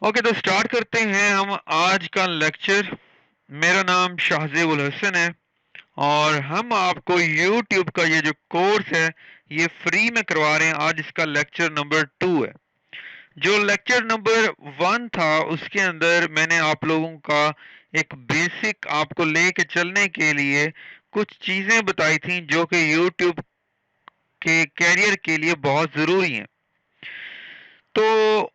Okay, तो start करते हैं हम आज का लेक्चर। मेरा नाम शाहजेब उल हसन है और हम आपको यूट्यूब का ये जो कोर्स है ये फ्री में करवा रहे हैं। आज इसका लेक्चर नंबर 2 है। जो लेक्चर नंबर 1 था उसके अंदर मैंने आप लोगों का एक बेसिक आपको लेके चलने के लिए कुछ चीजें बताई थी जो कि यूट्यूब के कैरियर के लिए बहुत जरूरी हैं। तो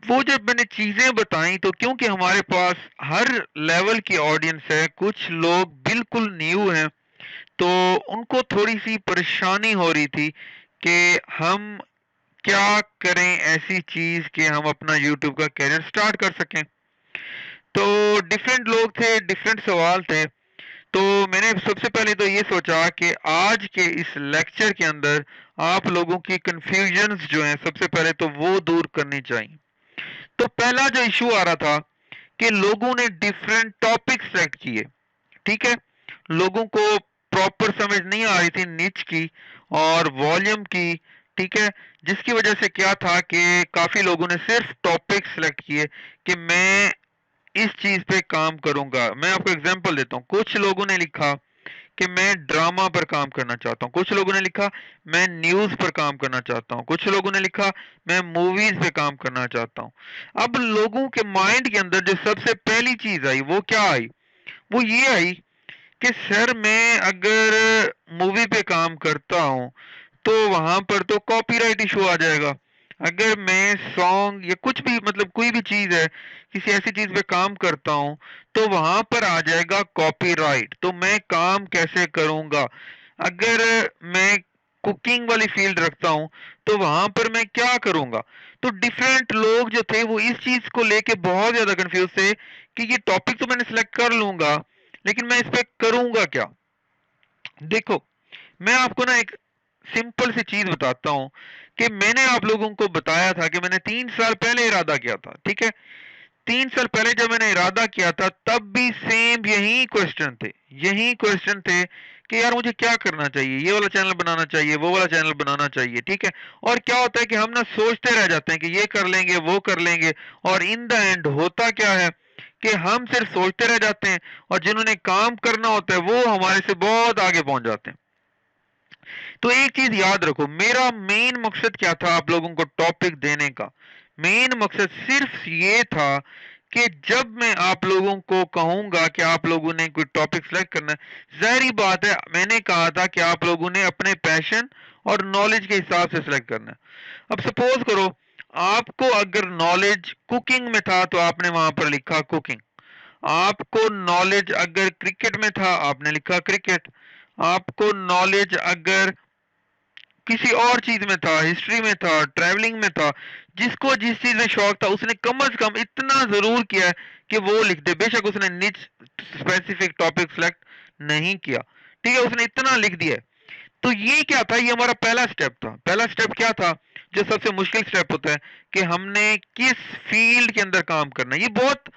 वो जब मैंने चीजें बताई तो क्योंकि हमारे पास हर लेवल की ऑडियंस है, कुछ लोग बिल्कुल न्यू हैं, तो उनको थोड़ी सी परेशानी हो रही थी कि हम क्या करें ऐसी चीज कि हम अपना यूट्यूब का कैरियर स्टार्ट कर सकें। तो डिफरेंट लोग थे, डिफरेंट सवाल थे। तो मैंने सबसे पहले तो ये सोचा कि आज के इस लेक्चर के अंदर आप लोगों की कंफ्यूजन्स जो हैं सबसे पहले तो वो दूर करनी चाहिए। तो पहला जो इशू आ रहा था कि लोगों ने डिफरेंट टॉपिक सेलेक्ट किए। ठीक है, लोगों को प्रॉपर समझ नहीं आ रही थी निच की और वॉल्यूम की। ठीक है, जिसकी वजह से क्या था कि काफी लोगों ने सिर्फ टॉपिक सेलेक्ट किए कि मैं इस चीज पे काम करूंगा। मैं आपको एग्जांपल देता हूँ। कुछ लोगों ने लिखा कि मैं ड्रामा पर काम करना चाहता हूँ, कुछ लोगों ने लिखा मैं न्यूज पर काम करना चाहता हूँ, कुछ लोगों ने लिखा मैं मूवीज पे काम करना चाहता हूँ। अब लोगों के माइंड के अंदर जो सबसे पहली चीज आई वो क्या आई? वो ये आई कि सर मैं अगर मूवी पे काम करता हूँ तो वहां पर तो कॉपीराइट इशू आ जाएगा। अगर मैं सॉन्ग या कुछ भी मतलब कोई भी चीज है, किसी ऐसी चीज पे काम करता हूँ तो वहां पर आ जाएगा कॉपीराइट, तो मैं काम कैसे करूंगा? अगर मैं कुकिंग वाली फील्ड रखता हूँ तो वहां पर मैं क्या करूंगा? तो डिफरेंट लोग जो थे वो इस चीज को लेके बहुत ज्यादा कंफ्यूज थे कि ये टॉपिक तो मैंने सिलेक्ट कर लूंगा लेकिन मैं इस पे करूंगा क्या? देखो, मैं आपको ना एक सिंपल सी चीज बताता हूं कि मैंने आप लोगों को बताया था कि मैंने 3 साल पहले इरादा किया था। ठीक है, 3 साल पहले जब मैंने इरादा किया था तब भी सेम यही क्वेश्चन थे कि यार मुझे क्या करना चाहिए, ये वाला चैनल बनाना चाहिए, वो वाला चैनल बनाना चाहिए। ठीक है, और क्या होता है कि हम ना सोचते रह जाते हैं कि ये कर लेंगे वो कर लेंगे, और इन द एंड होता क्या है कि हम सिर्फ सोचते रह जाते हैं और जिन्होंने काम करना होता है वो हमारे से बहुत आगे पहुंच जाते हैं। तो एक चीज याद रखो, मेरा मेन मकसद क्या था आप लोगों को टॉपिक देने का? मेन मकसद सिर्फ ये था कि जब मैं आप लोगों को कहूंगा कि आप लोगों ने कोई टॉपिक सिलेक्ट करना है, जाहिर बात है मैंने कहा था कि आप लोगों ने अपने पैशन और नॉलेज के हिसाब से सिलेक्ट करना है। अब सपोज करो आपको अगर नॉलेज कुकिंग में था तो आपने वहां पर लिखा कुकिंग। आपको नॉलेज अगर क्रिकेट में था आपने लिखा क्रिकेट। आपको नॉलेज अगर किसी और चीज में था, हिस्ट्री में था, ट्रैवलिंग में था, जिसको जिस चीज में शौक था उसने कम से कम इतना जरूर किया है कि वो लिख दे। बेशक उसने निच स्पेसिफिक टॉपिक सेलेक्ट नहीं किया, ठीक है, उसने इतना लिख दिया है। तो ये क्या था? ये हमारा पहला स्टेप था। पहला स्टेप क्या था जो सबसे मुश्किल स्टेप होता है कि हमने किस फील्ड के अंदर काम करना है। ये बहुत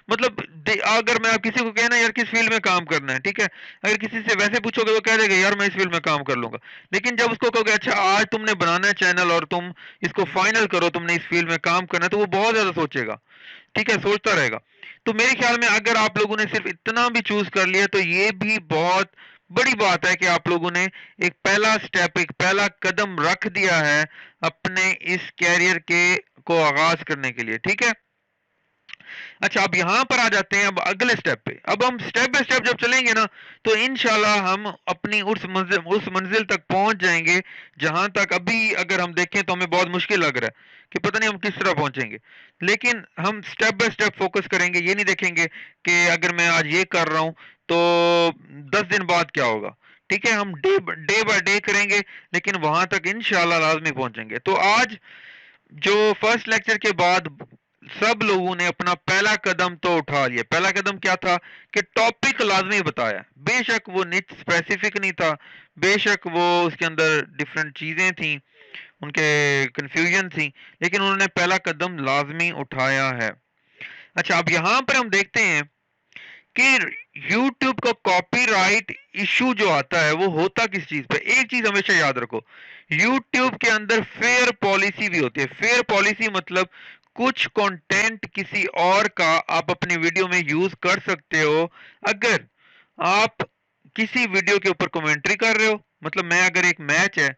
मतलब अगर मैं आप किसी को कहना यार किस फील्ड में काम करना है, ठीक है, अगर किसी से वैसे पूछोगे वो कह देगा यार मैं इस फील्ड में काम कर लूंगा। लेकिन जब उसको कहोगे अच्छा आज तुमने बनाना है चैनल और तुम इसको फाइनल करो, तुमने इस फील्ड में काम करना है, तो वो बहुत ज्यादा सोचेगा। ठीक है, सोचता रहेगा। तो मेरे ख्याल में अगर आप लोगों ने सिर्फ इतना भी चूज कर लिया तो ये भी बहुत बड़ी बात है कि आप लोगों ने एक पहला स्टेप, एक पहला कदम रख दिया है अपने इस कैरियर के को आगाज करने के लिए। ठीक है, अच्छा अब यहां पर आ जाते हैं अब अगले स्टेप पे। अब हम स्टेप बाय स्टेप जब चलेंगे ना तो इंशाल्लाह हम अपनी उस मंजिल तक पहुंच जाएंगे जहां तक अभी अगर हम देखें तो हमें बहुत मुश्किल लग रहा है कि पता नहीं हम किस तरह पहुंचेंगे। लेकिन हम स्टेप बाय स्टेप फोकस करेंगे, ये नहीं देखेंगे कि अगर मैं आज ये कर रहा हूं तो 10 दिन बाद क्या होगा। ठीक है, हम डे बाय डे करेंगे लेकिन वहां तक इंशाल्लाह लाजमी पहुंचेंगे। तो आज जो फर्स्ट लेक्चर के बाद सब लोगों ने अपना पहला कदम तो उठा लिया। पहला कदम क्या था कि टॉपिक लाजमी बताया। बेशक वो निच स्पेसिफिक नहीं था, बेशक वो उसके अंदर डिफरेंट चीजें थी, उनके कंफ्यूजन थी, लेकिन उन्होंने पहला कदम लाजमी उठाया है। अच्छा अब यहां पर हम देखते हैं कि YouTube का कॉपीराइट इशू जो आता है वो होता किस चीज पे? एक चीज हमेशा याद रखो, YouTube के अंदर फेयर पॉलिसी भी होती है। फेयर पॉलिसी मतलब कुछ कंटेंट किसी और का आप अपनी वीडियो में यूज कर सकते हो। अगर आप किसी वीडियो के ऊपर कमेंट्री कर रहे हो, मतलब मैं अगर एक मैच है,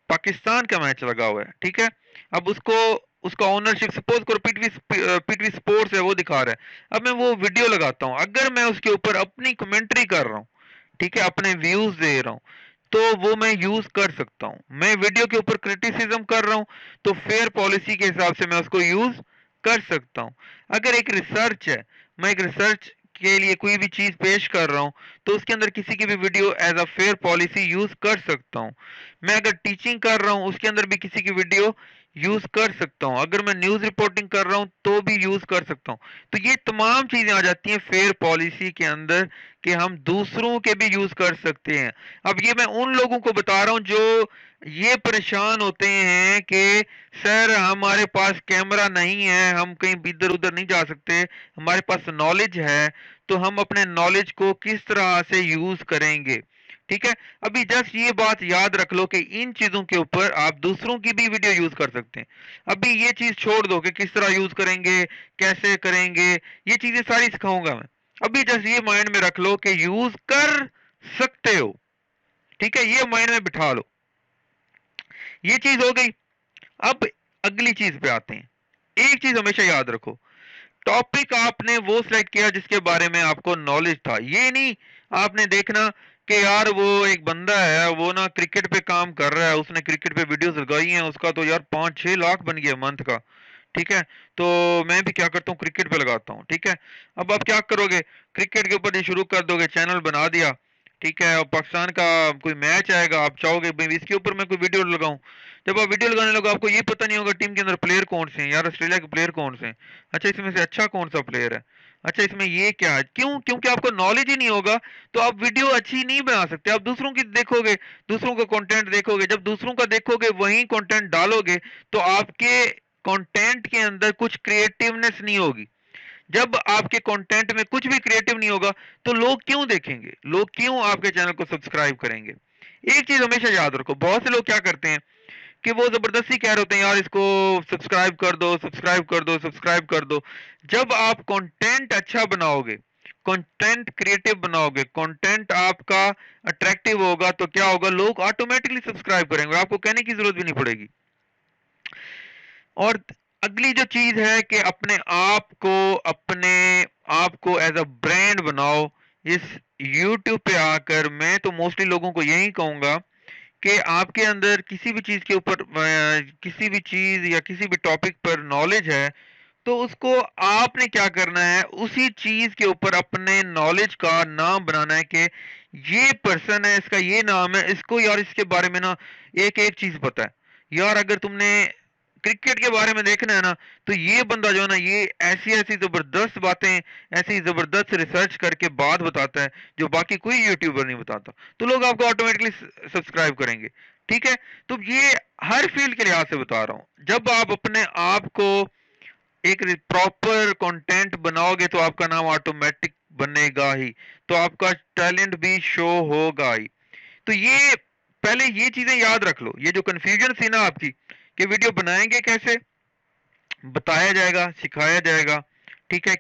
पाकिस्तान का मैच लगा हुआ है, ठीक है, अब उसको उसका ओनरशिप सपोज करो पीटीवी स्पोर्ट्स है, वो दिखा रहा है, अब मैं वो वीडियो लगाता हूँ, अगर मैं उसके ऊपर अपनी कमेंट्री कर रहा हूँ, ठीक है, अपने व्यूज दे रहा हूँ, तो वो मैं यूज कर सकता हूँ। मैं वीडियो के ऊपर क्रिटिसिज्म कर रहा हूँ, तो फेयर पॉलिसी के हिसाब से मैं उसको यूज कर सकता हूँ। अगर एक रिसर्च है, मैं एक रिसर्च के लिए कोई भी चीज पेश कर रहा हूँ, तो उसके अंदर किसी की भी video as a fair policy use कर सकता हूँ। मैं अगर टीचिंग कर रहा हूँ, उसके अंदर भी किसी की वीडियो यूज कर सकता हूँ। अगर मैं न्यूज रिपोर्टिंग कर रहा हूँ तो भी यूज कर सकता हूँ। तो ये तमाम चीजें आ जाती हैं फेयर पॉलिसी के अंदर, कि हम दूसरों के भी यूज कर सकते हैं। अब ये मैं उन लोगों को बता रहा हूं जो ये परेशान होते हैं कि सर हमारे पास कैमरा नहीं है, हम कहीं इधर उधर नहीं जा सकते, हमारे पास नॉलेज है, तो हम अपने नॉलेज को किस तरह से यूज करेंगे। ठीक है, अभी जस्ट ये बात याद रख लो कि इन चीजों के ऊपर आप दूसरों की भी वीडियो यूज कर सकते हैं। अभी ये चीज छोड़ दो कि किस तरह यूज करेंगे, कैसे करेंगे, ये चीजें सारी सिखाऊंगा मैं। अभी जस्ट ये माइंड में रख लो कि यूज कर सकते हो। ठीक है, ये माइंड में बिठा लो। ये चीज हो गई। अब अगली चीज पे आते हैं। एक चीज हमेशा याद रखो, टॉपिक आपने वो सिलेक्ट किया जिसके बारे में आपको नॉलेज था। ये नहीं आपने देखना कि यार वो एक बंदा है, वो ना क्रिकेट पे काम कर रहा है, उसने क्रिकेट पे वीडियोस लगाई हैं, उसका तो यार 5-6 लाख बन गया मंथ का। ठीक है, तो मैं भी क्या करता हूँ, क्रिकेट पे लगाता हूँ। ठीक है, अब आप क्या करोगे, क्रिकेट के ऊपर ये शुरू कर दोगे, चैनल बना दिया, ठीक है, और पाकिस्तान का कोई मैच आएगा, आप चाहोगे भाई इसके ऊपर मैं कोई वीडियो लगाऊं। जब आप वीडियो लगाने लगो, आपको ये पता नहीं होगा टीम के अंदर प्लेयर कौन से हैं, यार ऑस्ट्रेलिया के प्लेयर कौन से हैं, अच्छा इसमें से अच्छा कौन सा प्लेयर है, अच्छा इसमें ये क्या है, क्यों, क्योंकि आपको नॉलेज ही नहीं होगा, तो आप वीडियो अच्छी नहीं बना सकते। आप दूसरों की देखोगे, दूसरों का कंटेंट देखोगे, जब दूसरों का देखोगे वही कंटेंट डालोगे, तो आपके कंटेंट के अंदर कुछ क्रिएटिवनेस नहीं होगी। जब आपके कंटेंट में कुछ भी क्रिएटिव नहीं होगा, तो लोग क्यों देखेंगे, लोग क्यों आपके चैनल को सब्सक्राइब करेंगे। एक चीज हमेशा याद रखो, बहुत से लोग क्या करते हैं कि वो जबरदस्ती कह रहे होते हैं यार इसको सब्सक्राइब कर दो, सब्सक्राइब कर दो, सब्सक्राइब कर दो। जब आप कंटेंट अच्छा बनाओगे, कंटेंट क्रिएटिव बनाओगे, कंटेंट आपका अट्रैक्टिव होगा, तो क्या होगा, लोग ऑटोमेटिकली सब्सक्राइब करेंगे, आपको कहने की जरूरत भी नहीं पड़ेगी। और अगली जो चीज है कि अपने आप को एज अ ब्रांड बनाओ। इस YouTube पे आकर मैं तो मोस्टली लोगों को यही कहूंगा कि आपके अंदर किसी भी चीज के ऊपर किसी भी चीज या किसी भी टॉपिक पर नॉलेज है, तो उसको आपने क्या करना है, उसी चीज के ऊपर अपने नॉलेज का नाम बनाना है कि ये पर्सन है, इसका ये नाम है, इसको यार इसके बारे में ना एक एक चीज पता है। यार अगर तुमने क्रिकेट के बारे में देखना है ना, तो ये बंदा जो है ना, ये ऐसी ऐसी जबरदस्त बातें, ऐसी जबरदस्त रिसर्च करके बात बताता है जो बाकी कोई यूट्यूबर नहीं बताता, तो लोग आपको ऑटोमेटिकली सब्सक्राइब करेंगे। ठीक है, तो ये हर फील्ड के लिहाज से बता रहा हूं। जब आप अपने आप को एक प्रॉपर कंटेंट बनाओगे, तो आपका नाम ऑटोमेटिक बनेगा ही, तो आपका टैलेंट भी शो होगा ही। तो ये पहले ये चीजें याद रख लो। ये जो कंफ्यूजन थी ना आपकी कि वीडियो बनाएंगे कैसे, बताया जाएगा, सिखाया जाएगा। ठीक है,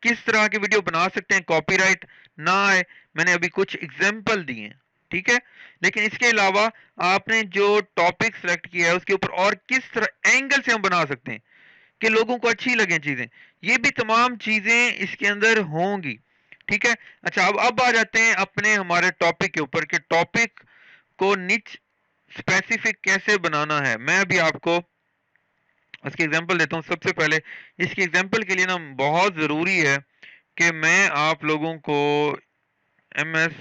किस तरह की वीडियो बना सकते हैं, कॉपीराइट ना आए, मैंने अभी कुछ एग्जांपल दिए हैं। ठीक है, लेकिन इसके अलावा आपने जो टॉपिक सेलेक्ट किया है उसके ऊपर और किस तरह एंगल से हम बना सकते हैं कि लोगों को अच्छी लगे चीजें, ये भी तमाम चीजें इसके अंदर होंगी। ठीक है, अच्छा अब आ जाते हैं अपने हमारे टॉपिक के ऊपर कि टॉपिक को निच स्पेसिफिक कैसे बनाना है। मैं अभी आपको इसकी एग्जांपल देता हूँ। सबसे पहले इसकी एग्जांपल के लिए ना बहुत ज़रूरी है कि मैं आप लोगों को MS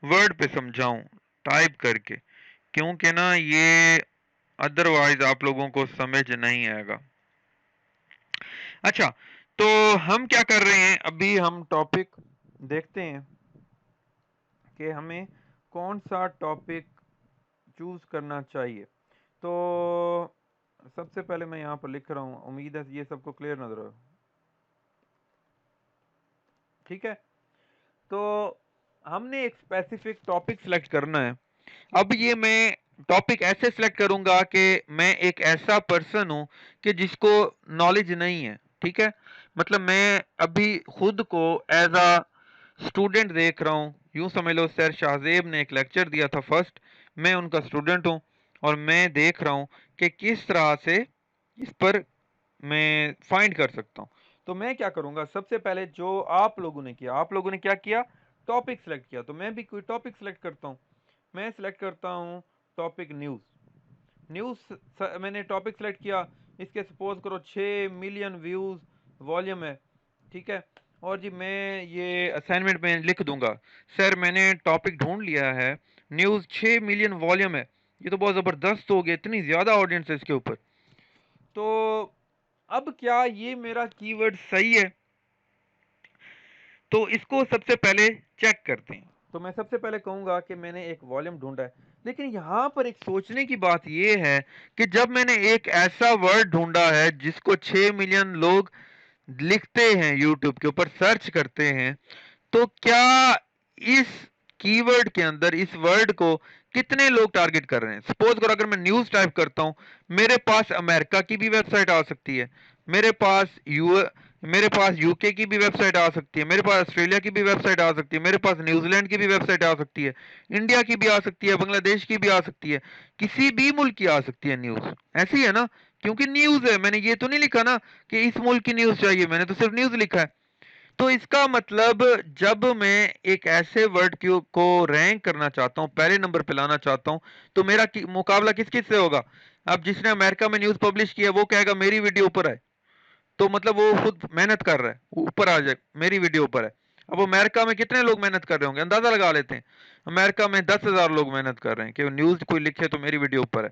वर्ड पे समझाऊं टाइप करके, क्योंकि ना ये अदरवाइज आप लोगों को समझ नहीं आएगा। अच्छा, तो हम क्या कर रहे हैं, अभी हम टॉपिक देखते हैं कि हमें कौन सा टॉपिक चूज करना चाहिए। तो सबसे पहले मैं यहाँ पर लिख रहा हूँ, उम्मीद है ये सबको क्लियर नजर हो। ठीक है, तो हमने एक स्पेसिफिक टॉपिक सिलेक्ट करना है। अब ये मैं टॉपिक ऐसे सिलेक्ट करूंगा कि मैं एक ऐसा पर्सन हूं कि जिसको नॉलेज नहीं है, ठीक है। मतलब मैं अभी खुद को एज अ स्टूडेंट देख रहा हूँ, यूं समझ लो सर शाहजेब ने एक लेक्चर दिया था फर्स्ट, मैं उनका स्टूडेंट हूँ और मैं देख रहा हूँ कि किस तरह से इस पर मैं फाइंड कर सकता हूँ। तो मैं क्या करूंगा, सबसे पहले जो आप लोगों ने किया, आप लोगों ने क्या किया, टॉपिक सेलेक्ट किया, तो मैं भी कोई टॉपिक सेलेक्ट करता हूँ। मैं सिलेक्ट करता हूँ टॉपिक न्यूज़। न्यूज़ मैंने टॉपिक सेलेक्ट किया, इसके सपोज करो 6 मिलियन व्यूज़ वॉल्यूम है, ठीक है। और जी मैं ये असाइनमेंट में लिख दूंगा, सर मैंने टॉपिक ढूंढ लिया है, न्यूज़ 6 मिलियन वॉल्यूम है। ये तो बहुत ज़बरदस्त हो गया, इतनी ज़्यादा ऑडियंस है इसके ऊपर। तो अब क्या ये मेरा कीवर्ड सही है? तो इसको सबसे पहले चेक करते हैं। तो मैं सबसे पहले कहूंगा कि मैंने एक वॉल्यूम ढूंढा है, लेकिन यहां पर एक सोचने की बात यह है कि जब मैंने एक ऐसा वर्ड ढूंढा है जिसको 6 मिलियन लोग लिखते हैं, यूट्यूब के ऊपर सर्च करते हैं, तो क्या इस कीवर्ड के अंदर इस वर्ड को कितने लोग टारगेट कर रहे हैं? सपोज करो अगर मैं न्यूज़ टाइप करता हूं, मेरे पास अमेरिका की भी वेबसाइट आ सकती है, मेरे पास मेरे पास यूके की भी वेबसाइट आ सकती है, मेरे पास ऑस्ट्रेलिया की भी वेबसाइट आ सकती है, मेरे पास न्यूजीलैंड की भी वेबसाइट आ सकती है, इंडिया की भी आ सकती है, बांग्लादेश की भी आ सकती है, किसी भी मुल्क की आ सकती है न्यूज़। ऐसी है ना, क्योंकि न्यूज़ है, मैंने ये तो नहीं लिखा ना कि इस मुल्क की न्यूज़ चाहिए, मैंने तो सिर्फ न्यूज़ लिखा है। तो इसका मतलब जब मैं एक ऐसे वर्ड को रैंक करना चाहता हूं, पहले नंबर पे लाना चाहता हूं, तो मेरा मुकाबला किस किस से होगा? अब जिसने अमेरिका में न्यूज़ पब्लिश किया वो कहेगा मेरी वीडियो ऊपर है, तो मतलब वो खुद मेहनत कर रहा है, वो ऊपर आ जाए, मेरी वीडियो ऊपर है। अब अमेरिका में कितने लोग मेहनत कर रहे होंगे, अंदाजा लगा लेते हैं। अमेरिका में 10,000 लोग मेहनत कर रहे हैं कि न्यूज़ कोई लिखे तो मेरी वीडियो ऊपर है,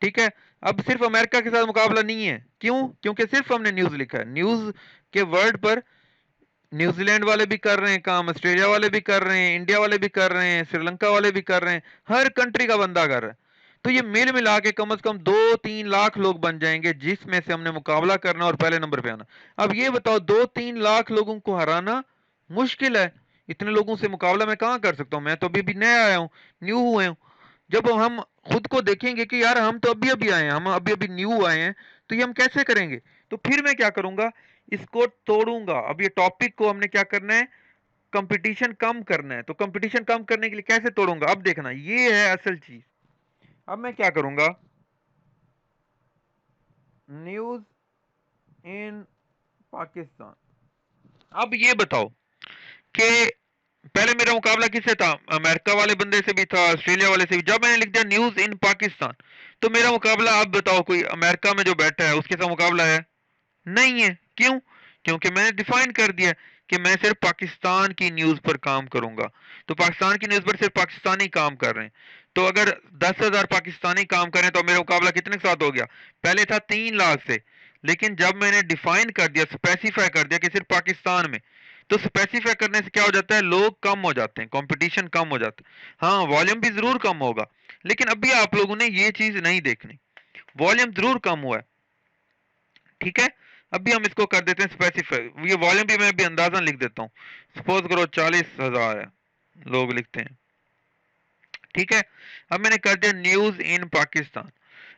ठीक है। अब सिर्फ अमेरिका के साथ मुकाबला नहीं है, क्यों? क्योंकि सिर्फ हमने न्यूज़ लिखा है, न्यूज़ के वर्ड पर न्यूजीलैंड वाले भी कर रहे हैं काम, ऑस्ट्रेलिया वाले भी कर रहे हैं, इंडिया वाले भी कर रहे हैं, श्रीलंका वाले भी कर रहे हैं, हर कंट्री का बंदा कर रहा है। तो ये मिल मिला के कम से कम 2-3 लाख लोग बन जाएंगे जिसमें से हमने मुकाबला करना और पहले नंबर पे आना। अब ये बताओ 2-3 लाख लोगों को हराना मुश्किल है, इतने लोगों से मुकाबला मैं कहाँ कर सकता हूँ? मैं तो अभी भी नया आया हूँ, न्यू हुए हूँ। जब हम खुद को देखेंगे कि यार हम तो अभी अभी आए हैं, हम अभी अभी न्यू आए हैं, तो ये हम कैसे करेंगे? तो फिर मैं क्या करूंगा, इसको तोड़ूंगा। अब ये टॉपिक को हमने क्या करना है, कंपटीशन कम करना है, तो कंपटीशन कम करने के लिए कैसे तोड़ूंगा, अब देखना, ये है असल चीज। अब मैं क्या करूंगा, न्यूज इन पाकिस्तान। अब ये बताओ कि पहले मेरा मुकाबला किससे था, अमेरिका वाले बंदे से भी था, ऑस्ट्रेलिया वाले से भी। जब मैंने लिख दिया न्यूज इन पाकिस्तान, तो मेरा मुकाबला, अब बताओ कोई अमेरिका में जो बैठा है उसके साथ मुकाबला है? नहीं है। क्यों? क्योंकि मैंने डिफाइन कर दिया कि मैं सिर्फ पाकिस्तान की न्यूज पर काम करूंगा। तो पाकिस्तान की न्यूज पर सिर्फ पाकिस्तानी काम कर रहे हैं। तो अगर 10,000 पाकिस्तानी काम करें तो मेरा मुकाबला कितने के साथ हो गया? पहले था 3 लाख से, लेकिन जब मैंने डिफाइन कर दिया, स्पेसिफाई कर दिया कि सिर्फ पाकिस्तान में, तो स्पेसिफाई करने से क्या हो जाता है, लोग कम हो जाते हैं, कंपटीशन कम हो जाता है। हाँ, वॉल्यूम भी जरूर कम होगा, लेकिन अभी आप लोगों ने ये चीज नहीं देखनी, वॉल्यूम जरूर कम हुआ है, ठीक है। अभी हम इसको कर देते हैं स्पेसिफाई, ये वॉल्यूम भी मैं अभी अंदाजन लिख देता हूँ। सपोज करो 40,000 है, लोग लिखते हैं, ठीक है। अब मैंने कर दिया न्यूज इन पाकिस्तान।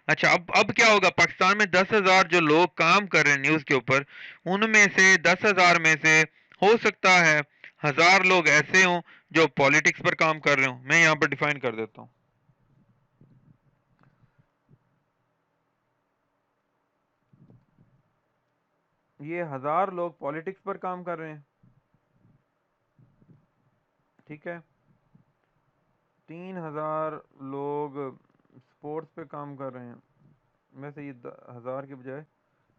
अच्छा, अब क्या होगा, पाकिस्तान में 10,000 जो लोग काम कर रहे हैं न्यूज के ऊपर, उनमें से 10,000 में से हो सकता है 1,000 लोग ऐसे हों जो पॉलिटिक्स पर काम कर रहे हो। मैं यहाँ पर डिफाइन कर देता हूँ, ये 1,000 लोग पॉलिटिक्स पर काम कर रहे हैं, ठीक है। 3,000 लोग स्पोर्ट्स पे काम कर रहे हैं। वैसे ये 1,000 के बजाय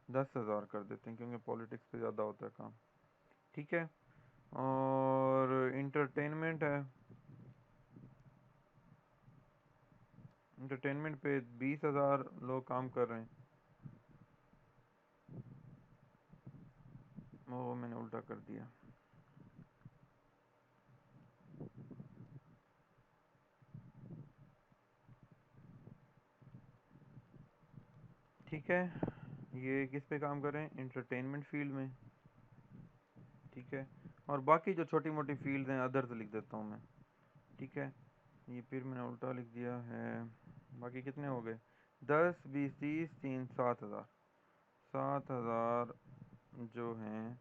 10,000 कर देते हैं क्योंकि पॉलिटिक्स पे ज़्यादा होता है काम, ठीक है। और इंटरटेनमेंट है, इंटरटेनमेंट पे 20,000 लोग काम कर रहे हैं। वो मैंने उल्टा कर दिया, ठीक है। ये किस पे काम कर रहे हैं, इंटरटेनमेंट फील्ड में, ठीक है। और बाकी जो छोटी मोटी फील्ड हैं अदर्स लिख देता हूँ मैं, ठीक है। ये फिर मैंने उल्टा लिख दिया है, बाकी कितने हो गए? 10, 20, 30, 3, 7,000। 7,000 जो हैं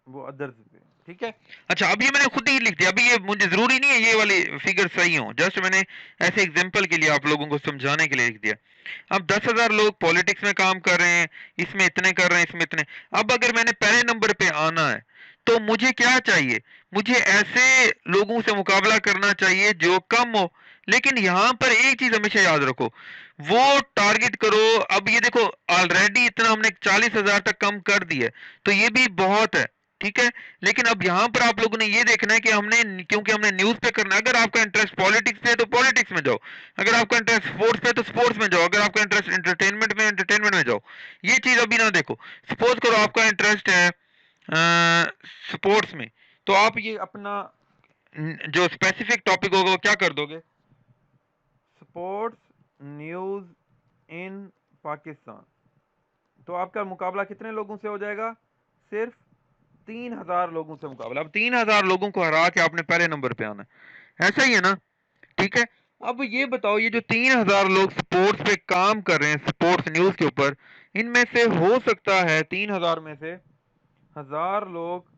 वो अदर्स पे, ठीक है। अच्छा, अब ये मैंने खुद ही लिख दिया, अभी ये मुझे जरूरी नहीं है ये वाली फिगर सही हो, जस्ट मैंने ऐसे एग्जांपल के लिए आप लोगों को समझाने के लिए लिख दिया। अब 10,000 लोग पॉलिटिक्स में काम कर रहे हैं, इसमें इतने कर रहे हैं, इसमें इतने। अब अगर मैंने पहले नंबर पे आना है तो मुझे क्या चाहिए? मुझे ऐसे लोगों से मुकाबला करना चाहिए जो कम हो। लेकिन यहां पर एक चीज हमेशा याद रखो, वो टारगेट करो। अब ये देखो, ऑलरेडी इतना हमने 40,000 तक कम कर दिया है, तो ये भी बहुत है, ठीक है। लेकिन अब यहां पर आप लोगों ने ये देखना है कि हमने, क्योंकि हमने न्यूज पे करना है। अगर आपका इंटरेस्ट पॉलिटिक्स पे है तो पॉलिटिक्स में जाओ, अगर आपका इंटरेस्ट स्पोर्ट्स पे है तो स्पोर्ट्स में जाओ, अगर आपका इंटरेस्ट एंटरटेनमेंट में, एंटरटेनमेंट में जाओ। ये चीज अभी ना देखो। सपोज करो आपका इंटरेस्ट है स्पोर्ट्स में, तो आप ये अपना जो स्पेसिफिक टॉपिक होगा वो क्या कर दोगे? Sports news in Pakistan. तो आपका मुकाबला कितने लोगों से हो जाएगा? सिर्फ 3,000 लोगों से मुकाबला। अब 3,000 लोगों को हरा के आपने पहले नंबर पे आना है, ऐसा ही है ना? ठीक है। अब ये बताओ, ये जो 3,000 लोग स्पोर्ट्स पे काम कर रहे हैं, स्पोर्ट्स न्यूज के ऊपर, इनमें से हो सकता है 3,000 में से 1,000 लोग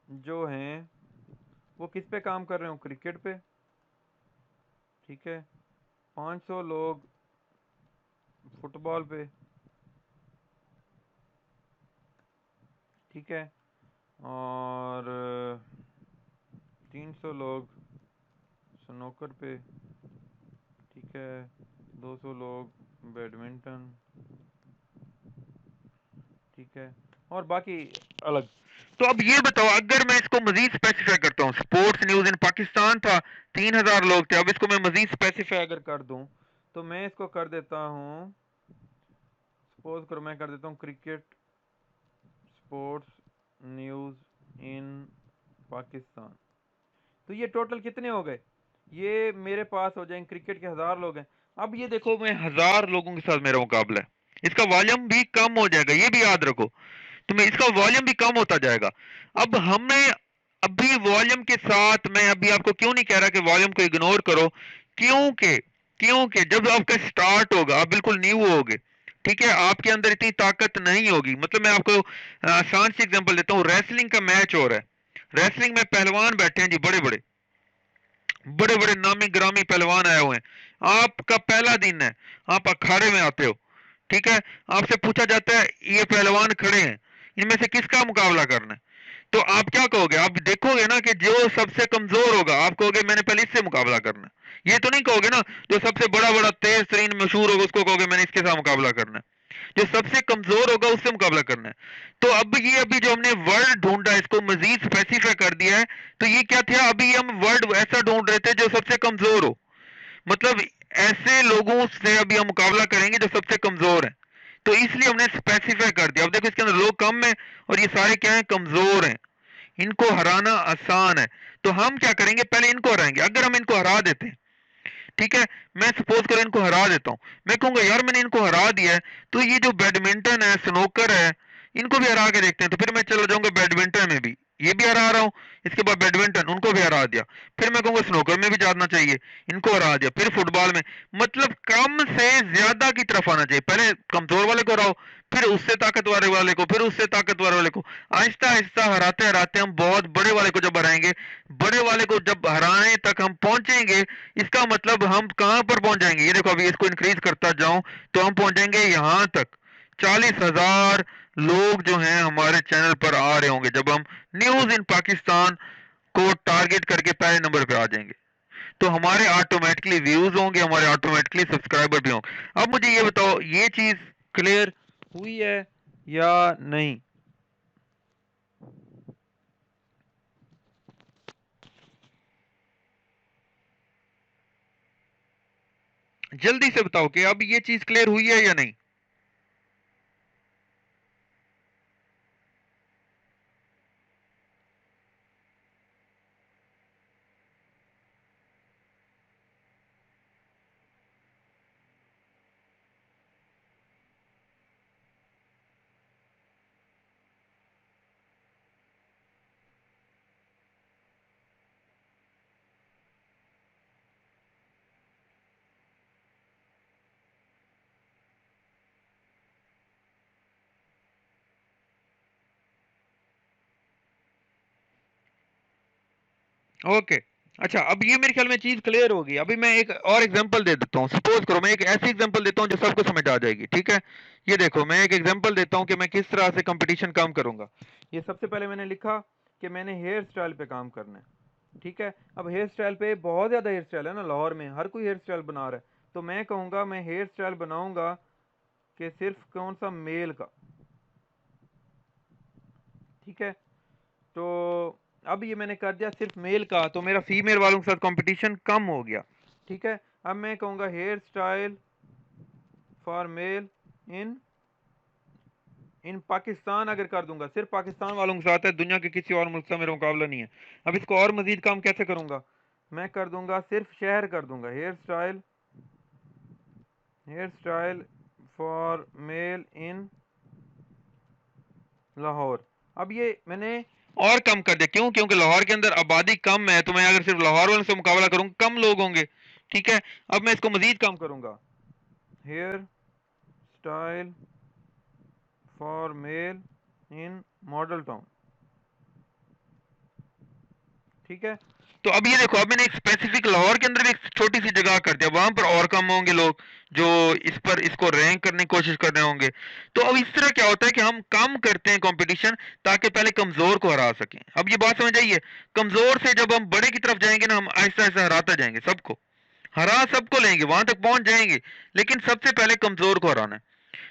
जो हैं वो किस पे काम कर रहे हो? क्रिकेट पे, ठीक है। 500 लोग फुटबॉल पे, ठीक है। और 300 लोग स्नूकर पे, ठीक है। 200 लोग बैडमिंटन, ठीक है। और बाकी अलग। तो अब ये बताओ, अगर मैं इसको मजीद स्पेसिफाई करता हूँ, स्पोर्ट्स न्यूज इन पाकिस्तान था, 3,000 लोग थे, अब इसको मैं मजीद स्पेसिफाई अगर कर दूं तो मैं इसको कर देता हूँ, सपोज करो मैं कर देता हूँ cricket sports news in Pakistan. तो ये टोटल कितने हो गए? ये मेरे पास हो जाएंगे, क्रिकेट के 1,000 लोग हैं। अब ये देखो, मैं 1,000 लोगों के साथ मेरा मुकाबला है, इसका वॉल्यूम भी कम हो जाएगा, ये भी याद रखो। तो मैं इसका वॉल्यूम भी कम होता जाएगा। अब हमें अभी वॉल्यूम के साथ, मैं अभी आपको क्यों नहीं कह रहा कि वॉल्यूम को इग्नोर करो, क्योंकि क्योंकि जब आपका स्टार्ट होगा, आप बिल्कुल न्यू होगे, ठीक है, आपके अंदर इतनी ताकत नहीं होगी। मतलब मैं आपको आसान सी एग्जांपल देता हूँ, रेसलिंग का मैच हो रहा है, रेसलिंग में पहलवान बैठे हैं जी, बड़े बड़े बड़े बड़े नामी ग्रामी पहलवान आए हुए हैं, आपका पहला दिन है, आप अखाड़े में आते हो, ठीक है। आपसे पूछा जाता है ये पहलवान खड़े हैं, इनमें से किसका मुकाबला करना है? तो आप क्या कहोगे? आप देखोगे ना कि जो सबसे कमजोर होगा, आप कहोगे मैंने पहले इससे मुकाबला करना है। ये तो नहीं कहोगे ना जो सबसे बड़ा बड़ा तेज तरीन मशहूर होगा उसको कहोगे मैंने इसके साथ मुकाबला करना है। जो सबसे कमजोर होगा उससे मुकाबला करना है। तो अब ये अभी जो हमने वर्ड ढूंढा, इसको मजीद स्पेसिफाई कर दिया है। तो ये क्या था? अभी हम वर्ड ऐसा ढूंढ रहे थे जो सबसे कमजोर हो, मतलब ऐसे लोगों से अभी हम मुकाबला करेंगे जो सबसे कमजोर है। तो इसलिए हमने स्पेसिफाई कर दिया। अब देखो, इसके अंदर लोग कम है और ये सारे क्या है? कमजोर हैं, इनको हराना आसान है। तो हम क्या करेंगे? पहले इनको हराएंगे। अगर हम इनको हरा देते हैं, ठीक है, मैं सपोज करो इनको हरा देता हूं, मैं कहूंगा यार मैंने इनको हरा दिया है, तो ये जो बैडमिंटन है, स्नूकर है, इनको भी हरा के देखते हैं। तो फिर मैं चला जाऊंगा बैडमिंटन में भी, ये भी हरा रहा हूं, इसके बाद बैडमिंटन, उनको भी हरा दिया। फिर मैं कहूंगा स्नूकर में भी जाना चाहिए, इनको हरा दिया। फिर फुटबॉल में, मतलब कम से ज्यादा की तरफ आना चाहिए। पहले कमजोर वाले को हराओ, फिर उससे ताकतवर वाले को, फिर उससे ताकतवर वाले को, आहिस्ता आहिस्ता हराते हराते हम बहुत बड़े वाले को जब हराएंगे, बड़े वाले को जब हराने तक हम पहुंचेंगे, इसका मतलब हम कहां पर पहुंच जाएंगे? ये देखो, अभी इसको इंक्रीज करता जाऊं तो हम पहुंचेंगे यहां तक, 40,000 लोग जो हैं हमारे चैनल पर आ रहे होंगे जब हम न्यूज इन पाकिस्तान को टारगेट करके पहले नंबर पे आ जाएंगे। तो हमारे ऑटोमेटिकली व्यूज होंगे, हमारे ऑटोमेटिकली सब्सक्राइबर भी होंगे। अब मुझे ये बताओ, ये चीज क्लियर हुई है या नहीं? जल्दी से बताओ कि अब ये चीज क्लियर हुई है या नहीं? ओके। अच्छा, अब ये मेरे ख्याल में चीज क्लियर होगी। अभी मैं एक और एग्जांपल दे देता हूँ। सपोज करो मैं एक ऐसी एग्जांपल देता हूँ जो सबको समझ आ जाएगी, ठीक है। ये देखो, मैं एक एग्जांपल देता हूँ कि मैं किस तरह से कंपटीशन काम करूंगा। ये सबसे पहले मैंने लिखा कि मैंने हेयर स्टाइल पे काम करना है, ठीक है। अब हेयर स्टाइल पे बहुत ज्यादा हेयर स्टाइल है ना, लाहौर में हर कोई हेयर स्टाइल बना रहा है। तो मैं कहूंगा मैं हेयर स्टाइल बनाऊंगा कि सिर्फ कौन सा मेल का, ठीक है। तो अब ये मैंने कर दिया सिर्फ मेल का, तो मेरा फीमेल वालों के साथ कंपटीशन कम हो गया, ठीक है। अब मैं कहूँगा हेयर स्टाइल फॉर मेल इन इन पाकिस्तान, अगर कर दूंगा सिर्फ पाकिस्तान वालों के साथ है, दुनिया के किसी और मुल्क से मेरा मुकाबला नहीं है। अब इसको और मजीद कम कैसे करूंगा, मैं कर दूंगा सिर्फ शहर कर दूंगा, हेयर स्टाइल फॉर मेल इन लाहौर। अब ये मैंने और कम कर दिया, क्यों? क्योंकि लाहौर के अंदर आबादी कम है, तो मैं अगर सिर्फ लाहौर वालों से मुकाबला करूंगा कम लोग होंगे, ठीक है। अब मैं इसको मजीद कम करूंगा, hair style for male in Model Town, ठीक है। तो अब ये देखो, अब मैंने एक स्पेसिफिक लाहौर के अंदर भी एक छोटी सी जगह कर दिया, वहां पर और कम होंगे लोग जो इस पर इसको रैंक करने की कोशिश कर रहे होंगे। तो अब इस तरह क्या होता है कि हम कम करते हैं कंपटीशन ताकि पहले कमजोर को हरा सकें। अब ये बात समझ आइए, कमजोर से जब हम बड़े की तरफ जाएंगे ना, हम आहिस्ता आहिस्ता हराते जाएंगे, सबको हरा सबको लेंगे, वहां तक पहुंच जाएंगे, लेकिन सबसे पहले कमजोर को हराना है।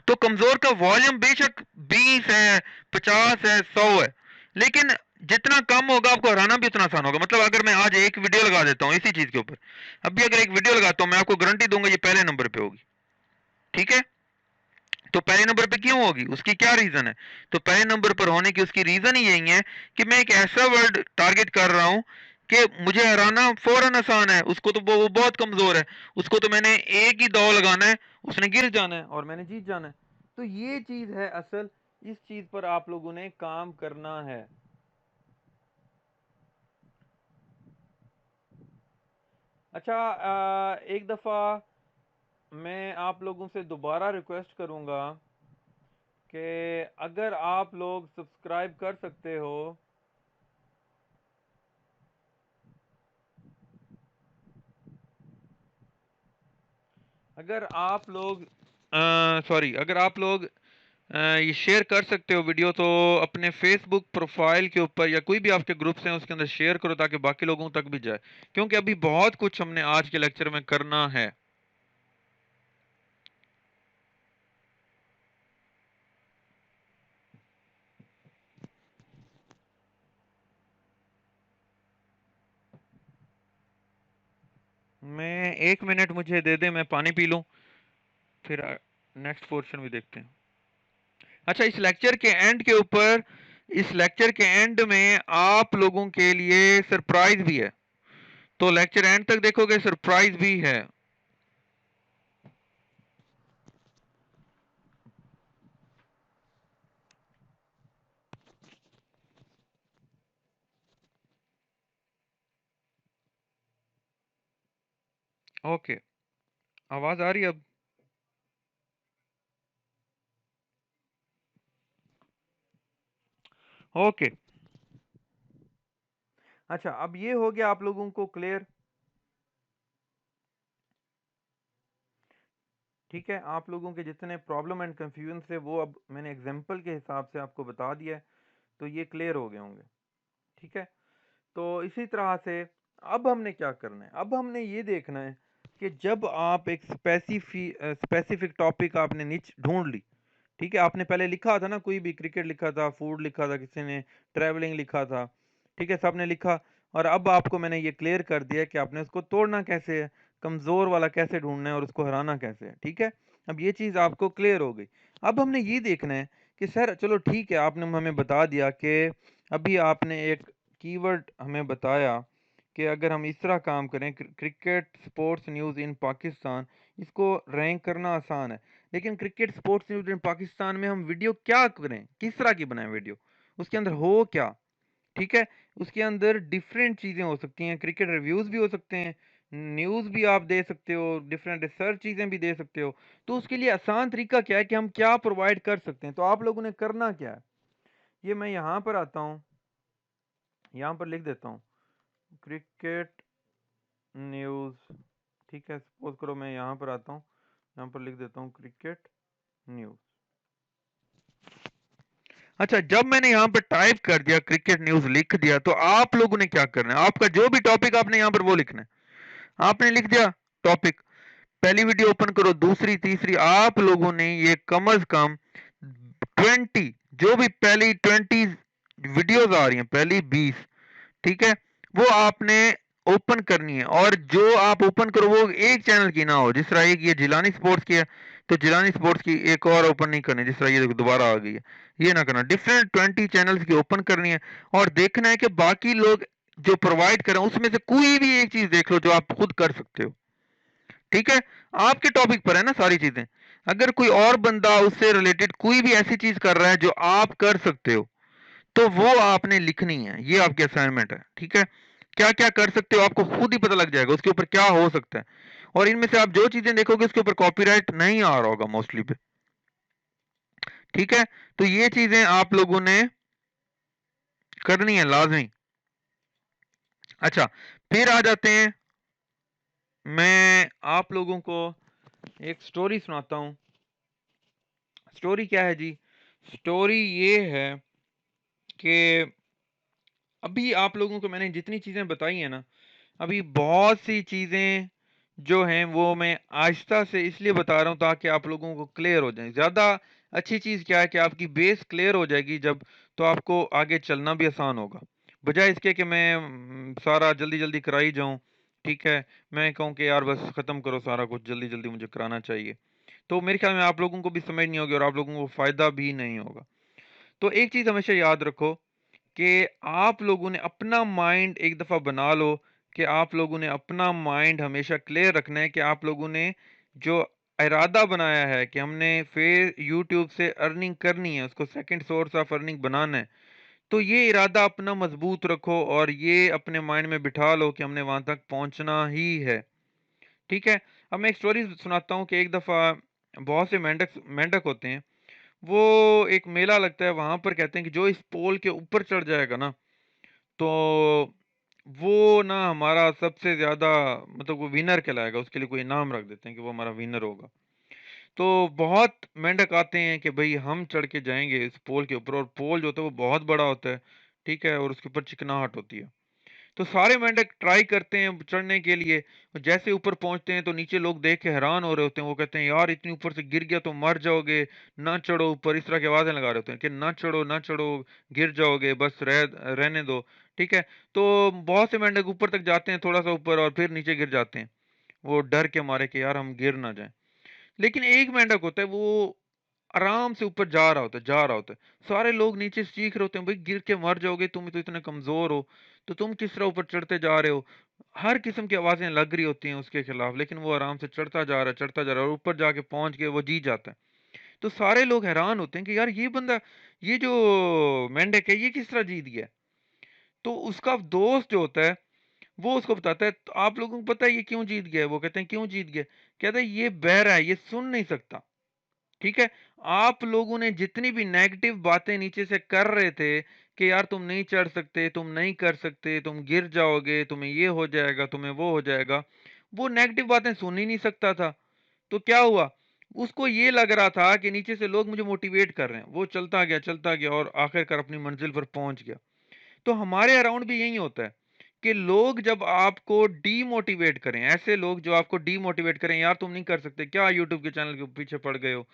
तो कमजोर का वॉल्यूम बेशक 20 है, 50 है, 100 है, लेकिन जितना कम होगा आपको हराना भी उतना आसान होगा। मतलब अगर मैं आज एक वीडियो लगा देता हूँ इसी चीज के ऊपर, अभी अगर एक वीडियो लगाता हूँ, मैं आपको गारंटी दूंगा ये पहले नंबर पे होगी, ठीक है। तो पहले नंबर पे क्यों होगी, उसकी क्या रीजन है? तो पहले नंबर पर होने की उसकी रीजन ही यही है कि मैं एक ऐसा वर्ड टारगेट कर रहा हूं कि मुझे हराना फौरन आसान है, उसको तो वो बहुत कमजोर है, उसको तो मैंने एक ही दाव लगाना है, उसने गिर जाना है और मैंने जीत जाना है। तो ये चीज है असल, इस चीज पर आप लोगों ने काम करना है। अच्छा, एक दफा मैं आप लोगों से दोबारा रिक्वेस्ट करूंगा कि अगर आप लोग सब्सक्राइब कर सकते हो, अगर आप लोग सॉरी, अगर आप लोग ये शेयर कर सकते हो वीडियो, तो अपने फेसबुक प्रोफाइल के ऊपर या कोई भी आपके ग्रुप्स हैं उसके अंदर शेयर करो ताकि बाकी लोगों तक भी जाए, क्योंकि अभी बहुत कुछ हमने आज के लेक्चर में करना है। मैं 1 मिनट मुझे दे दे, मैं पानी पी लूं, फिर नेक्स्ट पोर्शन भी देखते हैं। अच्छा, इस लेक्चर के एंड के ऊपर, इस लेक्चर के एंड में आप लोगों के लिए सरप्राइज भी है, तो लेक्चर एंड तक देखोगे, सरप्राइज भी है। ओके, आवाज आ रही है अब? ओके। अच्छा, अब ये हो गया आप लोगों को क्लियर, ठीक है। आप लोगों के जितने प्रॉब्लम एंड कंफ्यूजन थे वो अब मैंने एग्जांपल के हिसाब से आपको बता दिया है, तो ये क्लियर हो गए होंगे, ठीक है। तो इसी तरह से अब हमने क्या करना है, अब हमने ये देखना है कि जब आप एक स्पेसिफिक टॉपिक आपने निच ढूंढ ली, ठीक है। आपने पहले लिखा था ना, कोई भी क्रिकेट लिखा था, फूड लिखा था, किसी ने ट्रैवलिंग लिखा था, ठीक है, सबने लिखा। और अब आपको मैंने ये क्लियर कर दिया कि आपने उसको तोड़ना कैसे है, कमजोर वाला कैसे ढूंढना है और उसको हराना कैसे है, ठीक है। अब ये चीज आपको क्लियर हो गई। अब हमने ये देखना है कि सर चलो ठीक है, आपने हमें बता दिया कि अभी आपने एक कीवर्ड हमें बताया कि अगर हम इस तरह काम करें, क्रिकेट स्पोर्ट्स न्यूज़ इन पाकिस्तान, इसको रैंक करना आसान है। लेकिन क्रिकेट स्पोर्ट्स न्यूज़ इन पाकिस्तान में हम वीडियो क्या करें, किस तरह की बनाएं वीडियो, उसके अंदर हो क्या, ठीक है। उसके अंदर डिफरेंट चीज़ें हो सकती हैं, क्रिकेट रिव्यूज़ भी हो सकते हैं, न्यूज़ भी आप दे सकते हो, डिफरेंट रिसर्च चीज़ें भी दे सकते हो। तो उसके लिए आसान तरीका क्या है कि हम क्या प्रोवाइड कर सकते हैं, तो आप लोगों ने करना क्या है, ये मैं यहाँ पर आता हूँ, यहाँ पर लिख देता हूँ क्रिकेट न्यूज़, ठीक है। सपोज करो मैं यहाँ पर आता हूँ, यहाँ पर लिख देता हूँ क्रिकेट न्यूज़। अच्छा, जब मैंने यहाँ पर टाइप कर दिया क्रिकेट न्यूज़ लिख दिया, तो आप लोगों ने क्या करना है, आपका जो भी टॉपिक आपने यहाँ पर वो लिखना है। आपने लिख दिया टॉपिक, पहली वीडियो ओपन करो, दूसरी तीसरी, आप लोगों ने ये कम अज कम 20, जो भी पहली 20 वीडियोस आ रही हैं, पहली 20, ठीक है, वो आपने ओपन करनी है। और जो आप ओपन करो वो एक चैनल की ना हो, जिस तरह एक ये जिलानी स्पोर्ट्स की है, तो जिलानी स्पोर्ट्स की एक और ओपन नहीं करनी, जिस तरह ये दोबारा आ गई है, ये ना करना। डिफरेंट 20 चैनल्स की ओपन करनी है और देखना है कि बाकी लोग जो प्रोवाइड करें उसमें से कोई भी एक चीज देख लो जो आप खुद कर सकते हो, ठीक है। आपके टॉपिक पर है ना सारी चीजें। अगर कोई और बंदा उससे रिलेटेड कोई भी ऐसी चीज कर रहा है जो आप कर सकते हो, तो वो आपने लिखनी है, ये आपकी असाइनमेंट है, ठीक है। क्या क्या कर सकते हो आपको खुद ही पता लग जाएगा, उसके ऊपर क्या हो सकता है। और इनमें से आप जो चीजें देखोगे उसके ऊपर कॉपीराइट नहीं आ रहा होगा मोस्टली पे, ठीक है। तो ये चीजें आप लोगों ने करनी है लाजमी। अच्छा, फिर आ जाते हैं, मैं आप लोगों को एक स्टोरी सुनाता हूं। स्टोरी क्या है जी? स्टोरी ये है कि अभी आप लोगों को मैंने जितनी चीजें बताई हैं ना, अभी बहुत सी चीजें जो हैं वो मैं आहिस्ता से इसलिए बता रहा हूं ताकि आप लोगों को क्लियर हो जाए। ज्यादा अच्छी चीज क्या है कि आपकी बेस क्लियर हो जाएगी जब, तो आपको आगे चलना भी आसान होगा। बजाय इसके कि मैं सारा जल्दी जल्दी कराई जाऊं, ठीक है, मैं कहूं कि यार बस खत्म करो सारा कुछ, जल्दी जल्दी मुझे कराना चाहिए, तो मेरे ख्याल में आप लोगों को भी समझ नहीं होगी और आप लोगों को फायदा भी नहीं होगा। तो एक चीज हमेशा याद रखो कि आप लोगों ने अपना माइंड एक दफा बना लो, कि आप लोगों ने अपना माइंड हमेशा क्लियर रखना है कि आप लोगों ने जो इरादा बनाया है कि हमने फिर यूट्यूब से अर्निंग करनी है, उसको सेकंड सोर्स ऑफ अर्निंग बनाना है, तो ये इरादा अपना मजबूत रखो और ये अपने माइंड में बिठा लो कि हमने वहां तक पहुंचना ही है, ठीक है। अब मैं एक स्टोरी सुनाता हूँ कि एक दफा बहुत से मेंढक मेंढक होते हैं, वो एक मेला लगता है वहां पर, कहते हैं कि जो इस पोल के ऊपर चढ़ जाएगा ना, तो वो ना हमारा सबसे ज्यादा, मतलब वो विनर कहलाएगा, उसके लिए कोई इनाम रख देते हैं कि वो हमारा विनर होगा। तो बहुत मेंढक आते हैं कि भाई हम चढ़ के जाएंगे इस पोल के ऊपर, और पोल जो होता है वो बहुत बड़ा होता है, ठीक है, और उसके ऊपर चिकनाहट होती है। तो सारे मेंढक ट्राई करते हैं चढ़ने के लिए, और जैसे ऊपर पहुंचते हैं तो नीचे लोग देख के हैरान हो रहे होते हैं, वो कहते हैं यार इतनी ऊपर से गिर गया तो मर जाओगे, ना चढ़ो ऊपर, इस तरह की आवाजें लगा रहे होते हैं कि ना चढ़ो ना चढ़ो, गिर जाओगे, बस रहने दो, ठीक है। तो बहुत से मेंढक ऊपर तक जाते हैं थोड़ा सा ऊपर, और फिर नीचे गिर जाते हैं, वो डर के मारे कि यार हम गिर ना जाएं। लेकिन एक मेंढक होता है, वो आराम से ऊपर जा रहा होता है, जा रहा होता है। सारे लोग नीचे चीख रहे होते हैं, भाई गिर के मर जाओगे, तुम तो इतने कमजोर हो, तो तुम किस तरह ऊपर चढ़ते जा रहे हो। हर किस्म की आवाजें लग रही होती हैं उसके खिलाफ, लेकिन वो आराम से चढ़ता जा रहा है, चढ़ता जा रहा है, और ऊपर जाके पहुंच के वो जीत जाता है। तो सारे लोग हैरान होते हैं कि यार ये बंदा, ये जो मेंढक है, ये किस तरह जीत गया। तो उसका दोस्त जो होता है, वो उसको बताता है, तो आप लोगों को पता है ये क्यों जीत गया है? वो कहते हैं क्यों जीत गया? कहता है ये बहरा है, ये सुन नहीं सकता, ठीक है। आप लोगों ने जितनी भी नेगेटिव बातें नीचे से कर रहे थे कि यार तुम नहीं चढ़ सकते, तुम नहीं कर सकते, तुम गिर जाओगे, तुम्हें ये हो जाएगा, तुम्हें वो हो जाएगा, वो नेगेटिव बातें सुन ही नहीं सकता था। तो क्या हुआ, उसको ये लग रहा था कि नीचे से लोग मुझे मोटिवेट कर रहे हैं, वो चलता गया और आखिरकार अपनी मंजिल पर पहुंच गया। तो हमारे अराउंड भी यही होता है कि लोग जब आपको डीमोटिवेट करें, ऐसे लोग जो आपको डीमोटिवेट करें, यार तुम नहीं कर सकते, क्या यूट्यूब के चैनल के पीछे पड़ गए हो,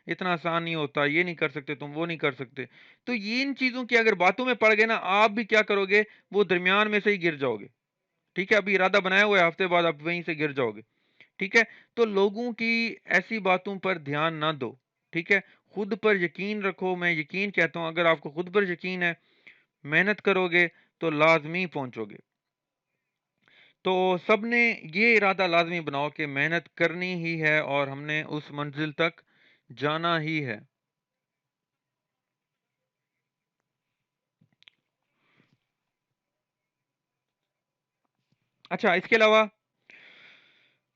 इतना आसान नहीं होता, ये नहीं कर सकते तुम, वो नहीं कर सकते, तो ये इन चीजों की अगर बातों में पड़ गए ना, आप भी क्या करोगे, वो दरमियान में से ही गिर जाओगे, ठीक है। अभी इरादा बनाया हुआ है, हफ्ते बाद आप वहीं से गिर जाओगे, ठीक है। तो लोगों की ऐसी बातों पर ध्यान ना दो, ठीक है। खुद पर यकीन रखो, मैं यकीन कहता हूं, अगर आपको खुद पर यकीन है, मेहनत करोगे तो लाजमी पहुंचोगे। तो सबने ये इरादा लाजमी बनाओ कि मेहनत करनी ही है और हमने उस मंजिल तक जाना ही है। अच्छा, इसके अलावा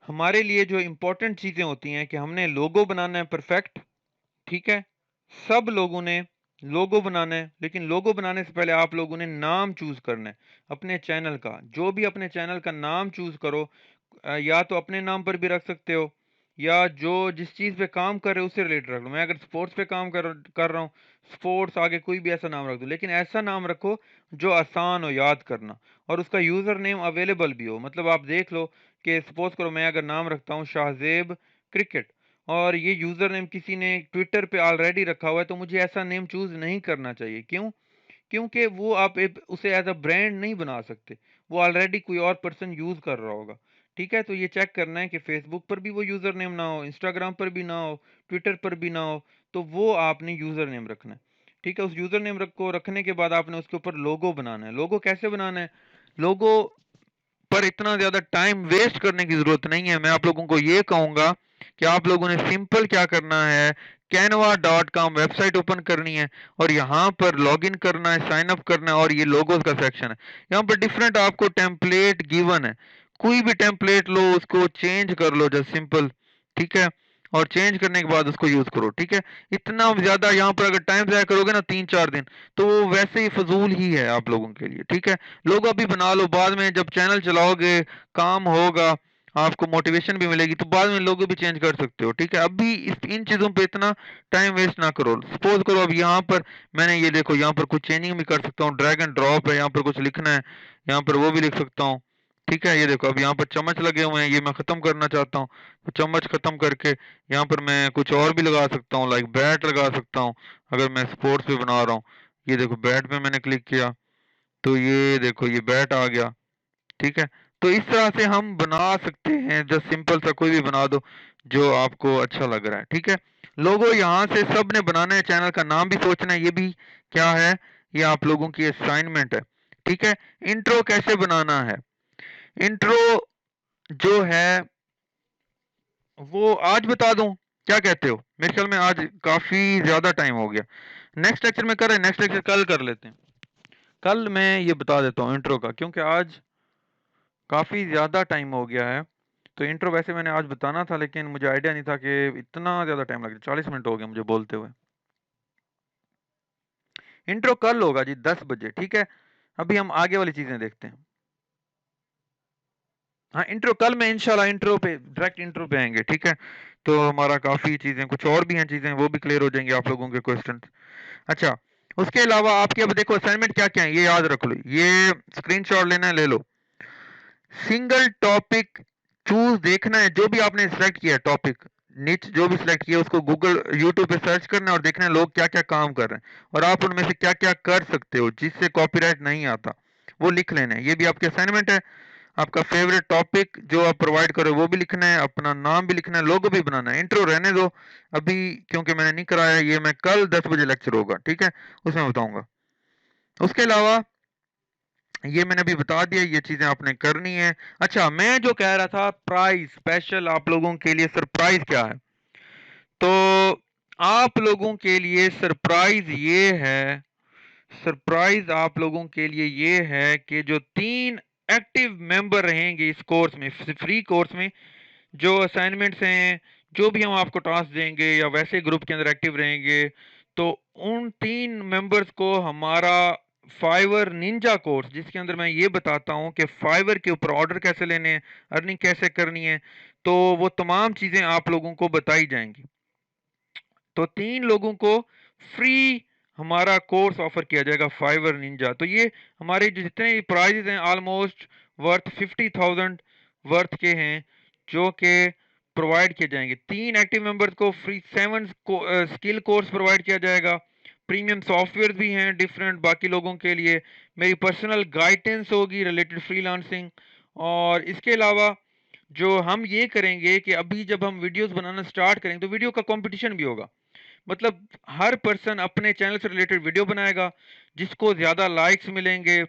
हमारे लिए जो इम्पोर्टेंट चीजें होती हैं कि हमने लोगो बनाना है परफेक्ट, ठीक है। सब लोगों ने लोगो बनाना है, लेकिन लोगो बनाने से पहले आप लोगों ने नाम चूज करना है अपने चैनल का। जो भी अपने चैनल का नाम चूज करो, या तो अपने नाम पर भी रख सकते हो, या जो जिस चीज पे काम कर रहे हो उससे रिलेटेड रख लो। मैं अगर स्पोर्ट्स पे काम कर रहा हूँ, स्पोर्ट्स आगे कोई भी ऐसा नाम रख दो, लेकिन ऐसा नाम रखो जो आसान हो याद करना, और उसका यूजर नेम अवेलेबल भी हो। मतलब आप देख लो कि सपोज करो मैं अगर नाम रखता हूँ शाहजेब क्रिकेट, और ये यूजर नेम किसी ने ट्विटर पे ऑलरेडी रखा हुआ है, तो मुझे ऐसा नेम चूज नहीं करना चाहिए। क्यों? क्योंकि वो आप उसे एज अ ब्रांड नहीं बना सकते, वो ऑलरेडी कोई और पर्सन यूज कर रहा होगा। ठीक है, तो ये चेक करना है कि फेसबुक पर भी वो यूजर नेम ना हो, इंस्टाग्राम पर भी ना हो, ट्विटर पर भी ना हो, तो वो आपने यूजर नेम रखना है। ठीक है, उस यूजर नेम को रखने के बाद आपने उसके ऊपर लोगो बनाना है। लोगो कैसे बनाना है? लोगो पर इतना ज्यादा टाइम वेस्ट करने की जरूरत नहीं है। मैं आप लोगों को ये कहूंगा कि आप लोगों ने सिंपल क्या करना है, canva.com वेबसाइट ओपन करनी है, और यहाँ पर लॉगिन करना है, साइन अप करना है, और ये लोगोस का सेक्शन है। यहाँ पर डिफरेंट आपको टेम्पलेट गिवन है, कोई भी टेम्पलेट लो, उसको चेंज कर लो, जस्ट सिंपल। ठीक है, और चेंज करने के बाद उसको यूज करो। ठीक है, इतना ज्यादा यहाँ पर अगर टाइम जाया करोगे ना 3-4 दिन, तो वो वैसे ही फजूल ही है आप लोगों के लिए। ठीक है, लोग अभी बना लो, बाद में जब चैनल चलाओगे, काम होगा, आपको मोटिवेशन भी मिलेगी, तो बाद में लोगो भी चेंज कर सकते हो। ठीक है, अभी इन चीजों पे इतना टाइम वेस्ट ना करो। सपोज करो अब यहाँ पर मैंने ये देखो, यहाँ पर कुछ चेंजिंग भी कर सकता हूँ, ड्रैग एंड ड्रॉप है, यहाँ पर कुछ लिखना है, यहाँ पर वो भी लिख सकता हूँ। ठीक है, ये देखो अब यहाँ पर चम्मच लगे हुए हैं, ये मैं खत्म करना चाहता हूँ, तो चम्मच खत्म करके यहाँ पर मैं कुछ और भी लगा सकता हूँ, लाइक बैट लगा सकता हूँ, अगर मैं स्पोर्ट्स पे बना रहा हूँ। ये देखो बैट पे मैंने क्लिक किया, तो ये देखो ये बैट आ गया। ठीक है, तो इस तरह से हम बना सकते हैं, जस्ट सिंपल सा कोई भी बना दो जो आपको अच्छा लग रहा है। ठीक है, लोगो यहाँ से सब ने बनाना है, चैनल का नाम भी सोचना है, ये भी क्या है, ये आप लोगों की असाइनमेंट है। ठीक है, इंट्रो कैसे बनाना है? इंट्रो जो है वो आज बता दूं, क्या कहते हो? मेरे ख्याल में आज काफी ज्यादा टाइम हो गया। नेक्स्ट लेक्चर में करें, नेक्स्ट लेक्चर कल कर लेते हैं। कल मैं ये बता देता हूँ इंट्रो का, क्योंकि आज काफी ज्यादा टाइम हो गया है। तो इंट्रो वैसे मैंने आज बताना था, लेकिन मुझे आइडिया नहीं था कि इतना ज्यादा टाइम लगेगा। 40 मिनट हो गए मुझे बोलते हुए। इंट्रो कल होगा जी 10 बजे। ठीक है, अभी हम आगे वाली चीजें देखते हैं। हाँ, इंट्रो कल में इंशाल्लाह इंट्रो पे, डायरेक्ट इंट्रो पे आएंगे। ठीक है, तो हमारा काफी चीजें, कुछ और भी हैं चीजें, वो भी क्लियर हो जाएंगे आप लोगों के क्वेश्चन। अच्छा, उसके अलावा आपके अब देखो असाइनमेंट क्या क्या है, ये याद रख लो, ये स्क्रीनशॉट लेना है, ले लो। सिंगल टॉपिक चूज देखना है, जो भी आपने सिलेक्ट किया टॉपिक, निच जो भी सिलेक्ट किया, उसको गूगल यूट्यूब पे सर्च करना है और देखना है लोग क्या क्या काम कर रहे हैं, और आप उनमें से क्या क्या कर सकते हो जिससे कॉपीराइट नहीं आता, वो लिख लेना है। ये भी आपके असाइनमेंट है। आपका फेवरेट टॉपिक जो आप प्रोवाइड करो वो भी लिखना है, अपना नाम भी लिखना है, लोगो भी बनाना है। इंट्रो रहने दो अभी, क्योंकि मैंने नहीं कराया, ये मैं कल 10 बजे लेक्चर होगा। ठीक है, उसमें बताऊंगा। उसके अलावा ये मैंने अभी बता दिया, ये चीजें आपने करनी है। अच्छा, मैं जो कह रहा था, प्राइस स्पेशल आप लोगों के लिए सरप्राइज क्या है, तो आप लोगों के लिए सरप्राइज ये है, सरप्राइज आप लोगों के लिए ये है कि जो 3 एक्टिव मेंबर रहेंगे इस कोर्स में, फ्री कोर्स में, जो असाइनमेंट्स हैं, जो भी हम आपको टास्क देंगे या वैसे ग्रुप के अंदर एक्टिव रहेंगे, तो उन 3 मेंबर्स को हमारा फाइवर निंजा कोर्स, जिसके अंदर मैं ये बताता हूँ कि फाइवर के ऊपर ऑर्डर कैसे लेने हैं, अर्निंग कैसे करनी है, तो वो तमाम चीजें आप लोगों को बताई जाएंगी। तो 3 लोगों को फ्री हमारा कोर्स ऑफर किया जाएगा फाइवर निंजा। तो ये हमारे जो जितने प्राइजेस हैं ऑलमोस्ट वर्थ 50,000 वर्थ के हैं, जो कि प्रोवाइड किए जाएंगे। 3 एक्टिव मेंबर्स को फ्री 7 स्किल कोर्स प्रोवाइड किया जाएगा। प्रीमियम सॉफ्टवेयर भी हैं डिफरेंट बाकी लोगों के लिए। मेरी पर्सनल गाइडेंस होगी रिलेटेड फ्रीलांसिंग। और इसके अलावा जो हम ये करेंगे कि अभी जब हम वीडियोस बनाना स्टार्ट करेंगे, तो वीडियो का कंपटीशन भी होगा। मतलब हर पर्सन अपने चैनल से रिलेटेड वीडियो बनाएगा, जिसको ज्यादा लाइक्स मिलेंगे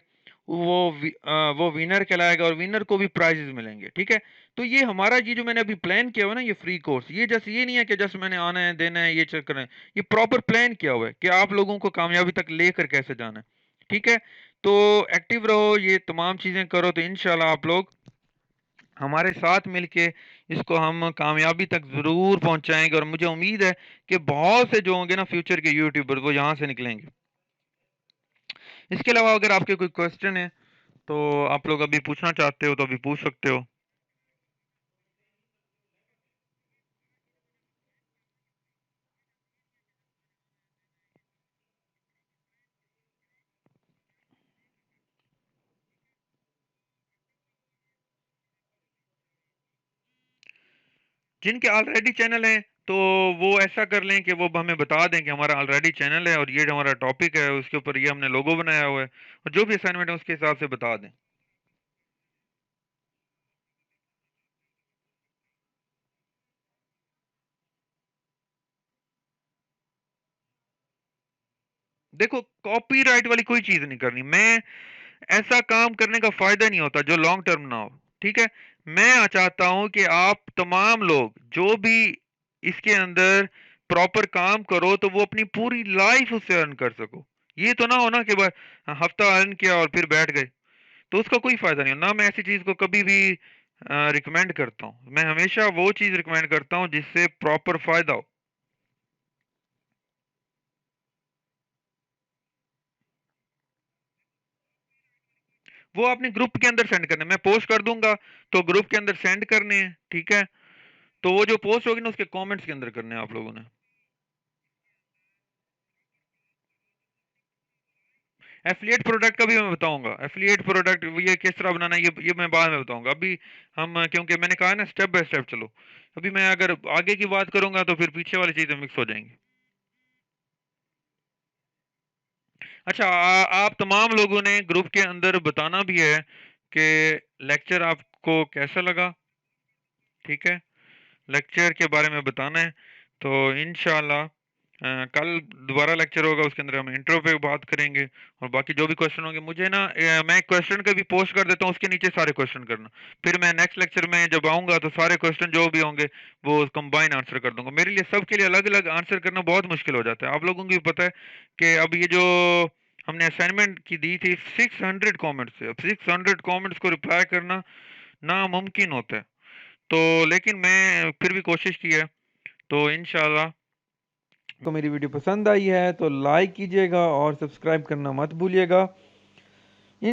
वो विनर कहलाएगा, और विनर को भी प्राइजेस मिलेंगे। ठीक है, तो ये हमारा ये जो मैंने अभी प्लान किया हुआ है ना, ये फ्री कोर्स, ये जैसे ये नहीं है कि जस्ट मैंने आना है देना है ये चेक करना है, ये प्रॉपर प्लान किया हुआ है कि आप लोगों को कामयाबी तक लेकर कैसे जाना है। ठीक है, तो एक्टिव रहो, ये तमाम चीजें करो, तो इंशाल्लाह आप लोग हमारे साथ मिलके इसको हम कामयाबी तक ज़रूर पहुंचाएंगे और मुझे उम्मीद है कि बहुत से जो होंगे ना फ्यूचर के यूट्यूबर वो यहाँ से निकलेंगे। इसके अलावा अगर आपके कोई क्वेश्चन है तो आप लोग अभी पूछना चाहते हो तो अभी पूछ सकते हो। जिनके ऑलरेडी चैनल हैं तो वो ऐसा कर लें कि वो हमें बता दें कि हमारा ऑलरेडी चैनल है और ये जो हमारा टॉपिक है उसके ऊपर ये हमने लोगो बनाया हुआ है और जो भी असाइनमेंट है उसके हिसाब से बता दें। देखो कॉपीराइट वाली कोई चीज नहीं करनी। मैं ऐसा काम करने का फायदा नहीं होता जो लॉन्ग टर्म ना हो। ठीक है। मैं चाहता हूं कि आप तमाम लोग जो भी इसके अंदर प्रॉपर काम करो तो वो अपनी पूरी लाइफ उससे अर्न कर सको। ये तो ना हो ना कि बस हफ्ता अर्न किया और फिर बैठ गए, तो उसका कोई फायदा नहीं हो ना। मैं ऐसी चीज को कभी भी रिकमेंड करता हूँ। मैं हमेशा वो चीज रिकमेंड करता हूँ जिससे प्रॉपर फायदा हो। वो आपने ग्रुप के अंदर सेंड करने, मैं पोस्ट कर दूंगा तो ग्रुप के अंदर सेंड करने हैं। ठीक है। तो वो जो पोस्ट होगी ना उसके कमेंट्स के अंदर करने हैं आप लोगों ने। एफिलिएट प्रोडक्ट का भी मैं बताऊंगा। एफिलिएट प्रोडक्ट ये किस तरह बनाना है ये मैं बाद में बताऊंगा। अभी हम क्योंकि मैंने कहा ना स्टेप बाय स्टेप चलो। अभी मैं अगर आगे की बात करूंगा तो फिर पीछे वाली चीजें मिक्स हो जाएंगी। अच्छा आप तमाम लोगों ने ग्रुप के अंदर बताना भी है कि लेक्चर आपको कैसा लगा। ठीक है। लेक्चर के बारे में बताना है। तो इंशाल्लाह कल दोबारा लेक्चर होगा उसके अंदर हम इंट्रो पे बात करेंगे और बाकी जो भी क्वेश्चन होंगे मुझे ना मैं क्वेश्चन का भी पोस्ट कर देता हूँ उसके नीचे सारे क्वेश्चन करना। फिर मैं नेक्स्ट लेक्चर में जब आऊंगा तो सारे क्वेश्चन जो भी होंगे वो कंबाइन आंसर कर दूंगा। मेरे लिए सबके लिए अलग अलग आंसर करना बहुत मुश्किल हो जाता है। आप लोगों को भी पता है कि अब ये जो हमने असाइनमेंट की दी थी 600 कमेंट्स से, अब 600 कमेंट्स को रिप्लाई करना नामुमकिन होता है। तो लेकिन मैं फिर भी कोशिश की है। तो इंशाल्लाह को मेरी वीडियो पसंद आई है तो लाइक कीजिएगा और सब्सक्राइब करना मत भूलिएगा।